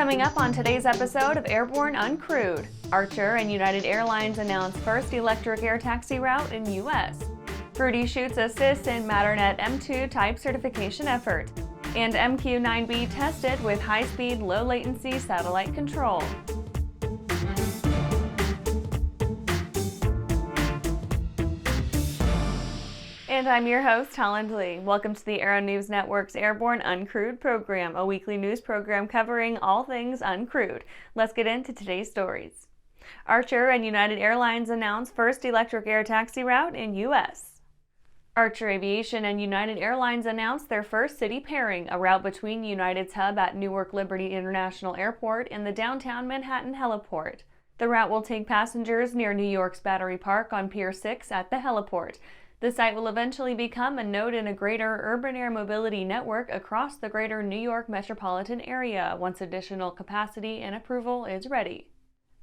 Coming up on today's episode of Airborne-Uncrewed, Archer and United Airlines announce first electric air taxi route in U.S. Fruity Chutes assists in Matternet M2 type certification effort, and MQ-9B tested with high-speed, low-latency satellite control. And I'm your host, Holland Lee. Welcome to the Aero-News Network's Airborne-Uncrewed program, a weekly news program covering all things uncrewed. Let's get into today's stories. Archer and United Airlines announce first electric air taxi route in U.S. Archer Aviation and United Airlines announced their first city pairing, a route between United's hub at Newark Liberty International Airport and the Downtown Manhattan Heliport. The route will take passengers near New York's Battery Park on Pier 6 at the heliport. The site will eventually become a node in a greater urban air mobility network across the greater New York Metropolitan Area once additional capacity and approval is ready.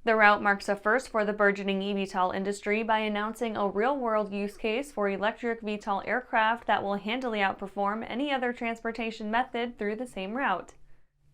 The route marks a first for the burgeoning eVTOL industry by announcing a real-world use case for electric VTOL aircraft that will handily outperform any other transportation method through the same route.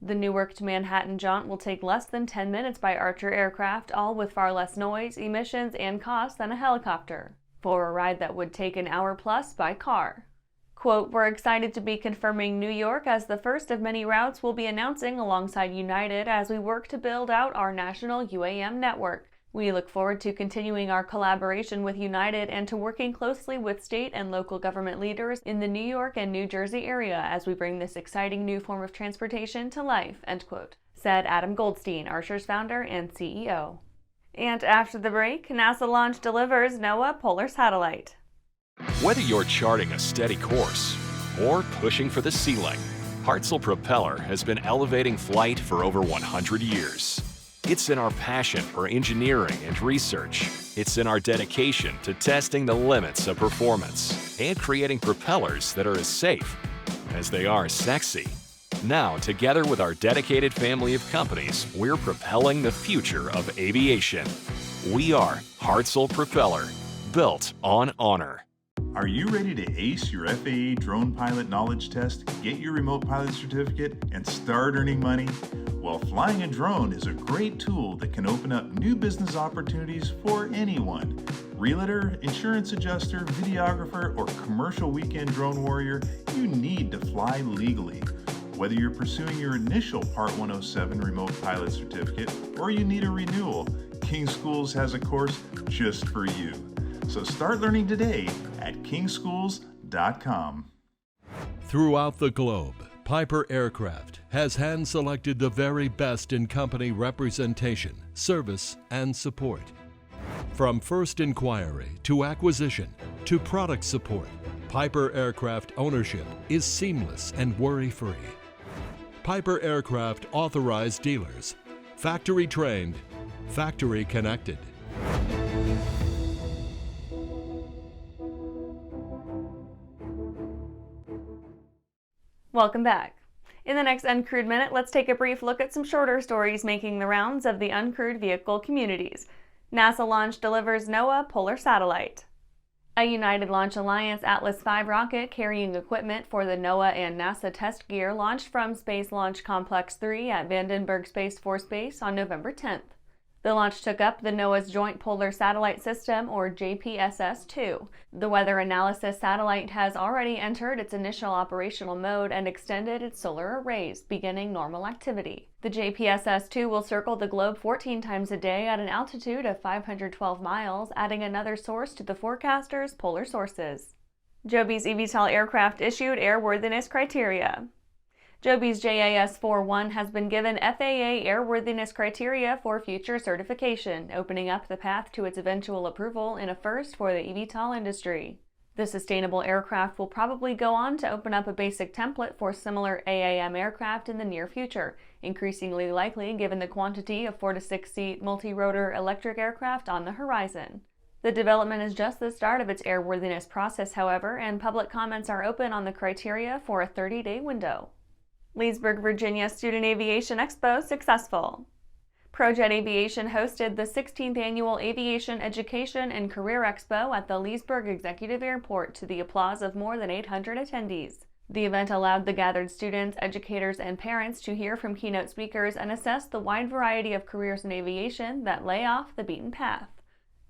The Newark to Manhattan jaunt will take less than 10 minutes by Archer aircraft, all with far less noise, emissions, and cost than a helicopter, for a ride that would take an hour plus by car. Quote, "We're excited to be confirming New York as the first of many routes we'll be announcing alongside United as we work to build out our national UAM network. We look forward to continuing our collaboration with United and to working closely with state and local government leaders in the New York and New Jersey area as we bring this exciting new form of transportation to life," end quote, said Adam Goldstein, Archer's founder and CEO. And after the break, NASA launch delivers NOAA polar satellite. Whether you're charting a steady course or pushing for the ceiling, Hartzell Propeller has been elevating flight for over 100 years. It's in our passion for engineering and research. It's in our dedication to testing the limits of performance and creating propellers that are as safe as they are sexy. Now, together with our dedicated family of companies, we're propelling the future of aviation. We are Hartzell Propeller, built on honor. Are you ready to ace your FAA drone pilot knowledge test, get your remote pilot certificate, and start earning money? Well, flying a drone is a great tool that can open up new business opportunities for anyone. Realtor, insurance adjuster, videographer, or commercial weekend drone warrior, you need to fly legally. Whether you're pursuing your initial Part 107 remote pilot certificate or you need a renewal, King Schools has a course just for you. So start learning today at kingschools.com. Throughout the globe, Piper Aircraft has hand-selected the very best in company representation, service, and support. From first inquiry to acquisition to product support, Piper Aircraft ownership is seamless and worry-free. Piper Aircraft authorized dealers, factory trained, factory connected. Welcome back. In the next Uncrewed Minute, let's take a brief look at some shorter stories making the rounds of the uncrewed vehicle communities. NASA launch delivers NOAA polar satellite. A United Launch Alliance Atlas V rocket carrying equipment for the NOAA and NASA test gear launched from Space Launch Complex 3 at Vandenberg Space Force Base on November 10th. The launch took up the NOAA's Joint Polar Satellite System, or JPSS-2. The weather analysis satellite has already entered its initial operational mode and extended its solar arrays, beginning normal activity. The JPSS-2 will circle the globe 14 times a day at an altitude of 512 miles, adding another source to the forecaster's polar sources. Joby's eVTOL aircraft issued airworthiness criteria. Joby's JAS-41 has been given FAA airworthiness criteria for future certification, opening up the path to its eventual approval in a first for the eVTOL industry. The sustainable aircraft will probably go on to open up a basic template for similar AAM aircraft in the near future, increasingly likely given the quantity of 4 to 6 seat multi-rotor electric aircraft on the horizon. The development is just the start of its airworthiness process, however, and public comments are open on the criteria for a 30-day window. Leesburg, Virginia Student Aviation Expo successful. ProJet Aviation hosted the 16th Annual Aviation Education and Career Expo at the Leesburg Executive Airport to the applause of more than 800 attendees. The event allowed the gathered students, educators, and parents to hear from keynote speakers and assess the wide variety of careers in aviation that lay off the beaten path.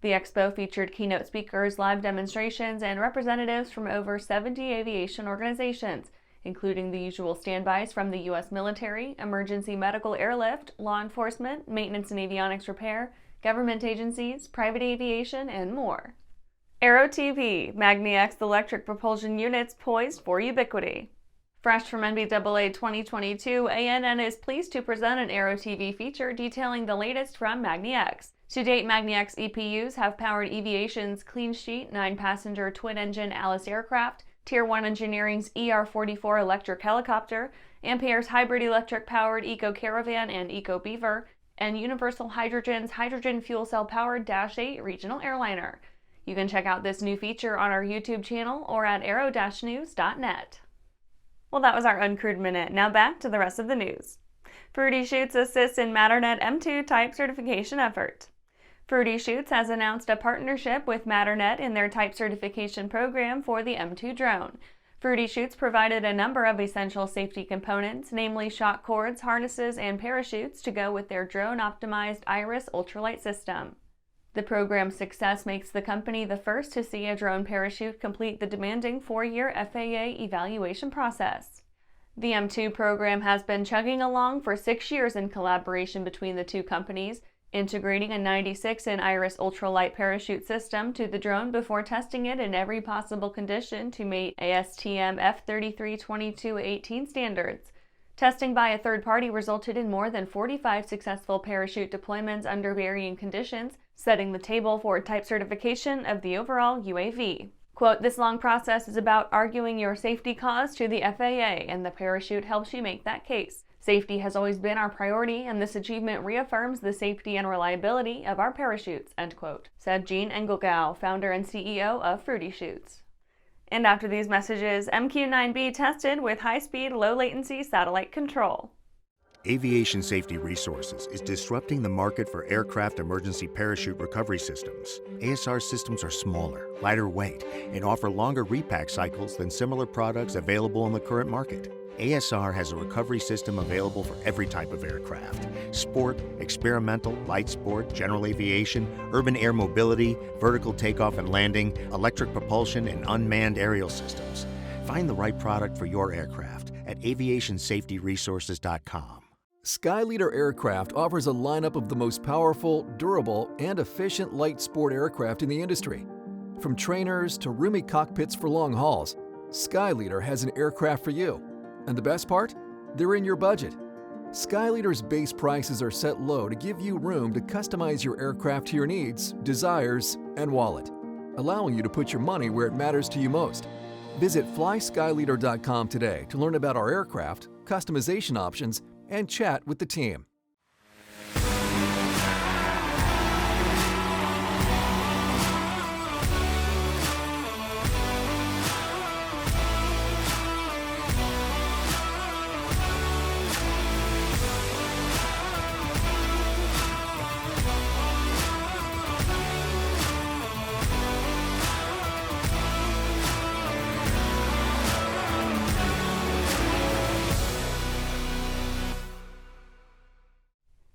The expo featured keynote speakers, live demonstrations, and representatives from over 70 aviation organizations, including the usual standbys from the U.S. military, emergency medical airlift, law enforcement, maintenance and avionics repair, government agencies, private aviation, and more. Aero-TV, MagniX electric propulsion units poised for ubiquity. Fresh from NBAA 2022, ANN is pleased to present an Aero-TV feature detailing the latest from MagniX. To date, MagniX EPUs have powered Aviation's clean sheet 9-passenger twin-engine Alice aircraft, Tier 1 Engineering's ER-44 electric helicopter, Ampere's hybrid electric-powered Eco Caravan and Eco Beaver, and Universal Hydrogen's hydrogen fuel cell-powered Dash 8 regional airliner. You can check out this new feature on our YouTube channel or at aero-news.net. Well, that was our Uncrewed Minute. Now back to the rest of the news. Fruity Chutes assists in Matternet M2 type certification effort. Fruity Chutes has announced a partnership with Matternet in their type certification program for the M2 drone. Fruity Chutes provided a number of essential safety components, namely shock cords, harnesses, and parachutes to go with their drone-optimized Iris Ultralight system. The program's success makes the company the first to see a drone parachute complete the demanding 4-year FAA evaluation process. The M2 program has been chugging along for 6 years in collaboration between the two companies, integrating a 96-in Iris Ultralight parachute system to the drone before testing it in every possible condition to meet ASTM F332218 standards. Testing by a third party resulted in more than 45 successful parachute deployments under varying conditions, setting the table for type certification of the overall UAV. Quote, "This long process is about arguing your safety cause to the FAA, and the parachute helps you make that case. Safety has always been our priority, and this achievement reaffirms the safety and reliability of our parachutes," end quote, said Gene Engelgau, founder and CEO of Fruity Chutes. And after these messages, MQ-9B tested with high-speed, low-latency satellite control. Aviation Safety Resources is disrupting the market for aircraft emergency parachute recovery systems. ASR systems are smaller, lighter weight, and offer longer repack cycles than similar products available in the current market. ASR has a recovery system available for every type of aircraft: sport, experimental, light sport, general aviation, urban air mobility, vertical takeoff and landing, electric propulsion, and unmanned aerial systems. Find the right product for your aircraft at aviationsafetyresources.com. Skyleader Aircraft offers a lineup of the most powerful, durable, and efficient light sport aircraft in the industry. From trainers to roomy cockpits for long hauls, Skyleader has an aircraft for you. And the best part? They're in your budget. Skyleader's base prices are set low to give you room to customize your aircraft to your needs, desires, and wallet, allowing you to put your money where it matters to you most. Visit flyskyleader.com today to learn about our aircraft, customization options, and chat with the team.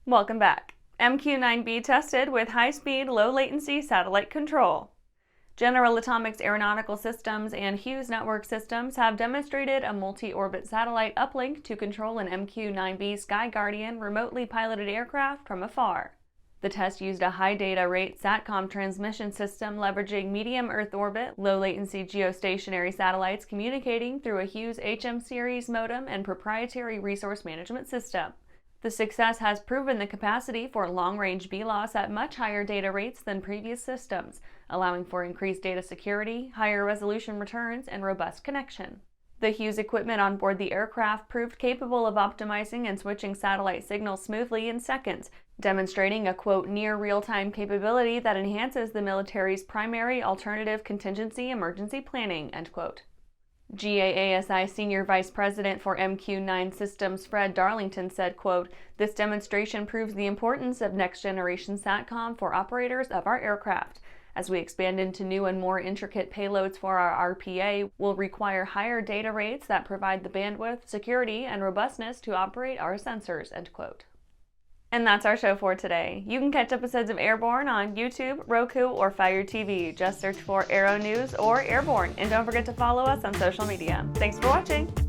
Welcome back. MQ-9B tested with high-speed, low-latency satellite control. General Atomics Aeronautical Systems and Hughes Network Systems have demonstrated a multi-orbit satellite uplink to control an MQ-9B SkyGuardian remotely piloted aircraft from afar. The test used a high data rate SATCOM transmission system leveraging medium Earth orbit, low-latency geostationary satellites communicating through a Hughes HM series modem and proprietary resource management system. The success has proven the capacity for long-range BLOS at much higher data rates than previous systems, allowing for increased data security, higher resolution returns, and robust connection. The Hughes equipment on board the aircraft proved capable of optimizing and switching satellite signals smoothly in seconds, demonstrating a, quote, near real-time capability that enhances the military's primary alternative contingency emergency planning, end quote. GAASI Senior Vice President for MQ-9 Systems Fred Darlington said, quote, "This demonstration proves the importance of next-generation SATCOM for operators of our aircraft. As we expand into new and more intricate payloads for our RPA, we'll require higher data rates that provide the bandwidth, security, and robustness to operate our sensors, end quote. And that's our show for today. You can catch episodes of Airborne on YouTube, Roku, or Fire TV. Just search for Aero-News or Airborne, and don't forget to follow us on social media. Thanks for watching!